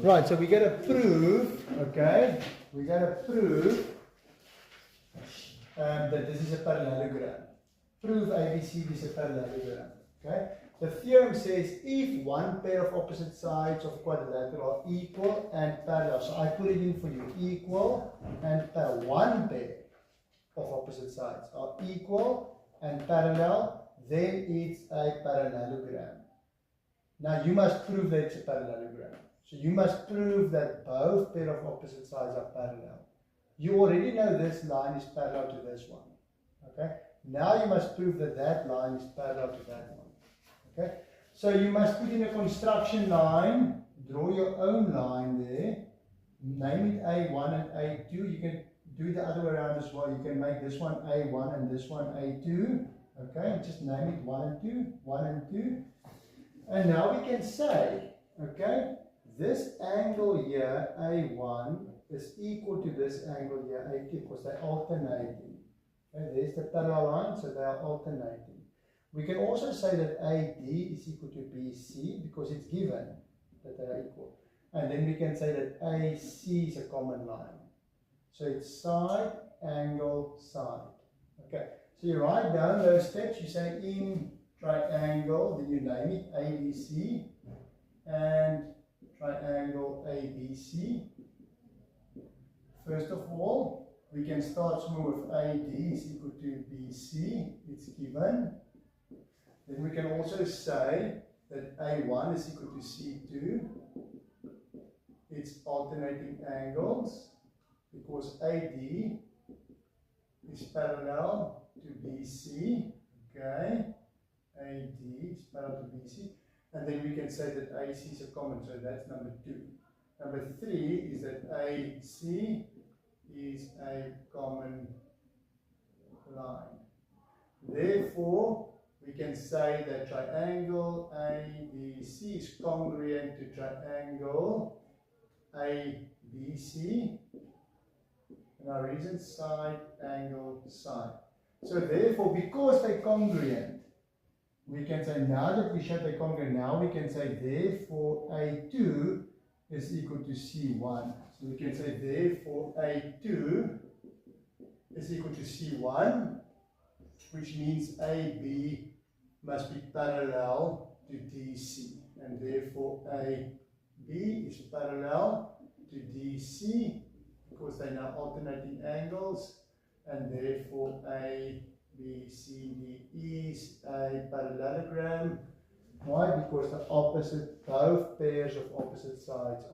Right, so we got to prove, okay, we got to prove that this is a parallelogram. Prove ABCD is a parallelogram, okay. The theorem says if one pair of opposite sides of quadrilateral are equal and parallel, so I put it in for you, equal and parallel, one pair of opposite sides are equal and parallel, then it's a parallelogram. Now you must prove that it's a parallelogram. So you must prove that both pair of opposite sides are parallel. You already know this line is parallel to this one. Okay? Now you must prove that that line is parallel to that one. Okay? So you must put in a construction line, draw your own line there, name it A1 and A2. You can do it the other way around as well. You can make this one A1 and this one A2. Okay? Just name it 1 and 2, 1 and 2. And now we can say, okay, this angle here, A1, is equal to this angle here, A2, because they're alternating. Okay, there's the parallel line, so they are alternating. We can also say that AD is equal to BC, because it's given that they are equal. And then we can say that AC is a common line. So it's side, angle, side. Okay, so you write down those steps. You say in triangle, then you name it ABC, and triangle ABC. First of all, we can start somewhere with AD is equal to BC, it's given. Then we can also say that A1 is equal to C2, it's alternating angles, because AD is parallel to BC, okay? AD is parallel to BC, and then we can say that AC is a common, so that's number 2. Number 3 is that AC is a common line. Therefore, we can say that triangle ABC is congruent to triangle ABC. And our reason, side, angle, side. So therefore, because they're congruent, we can say, now that we showed they're congruent, now we can say therefore A2 is equal to C1. So we can say therefore A2 is equal to C1, which means AB must be parallel to DC. And therefore AB is parallel to DC, because they're now alternating angles, and therefore A, B, C, D is a parallelogram. Why? Because both pairs of opposite sides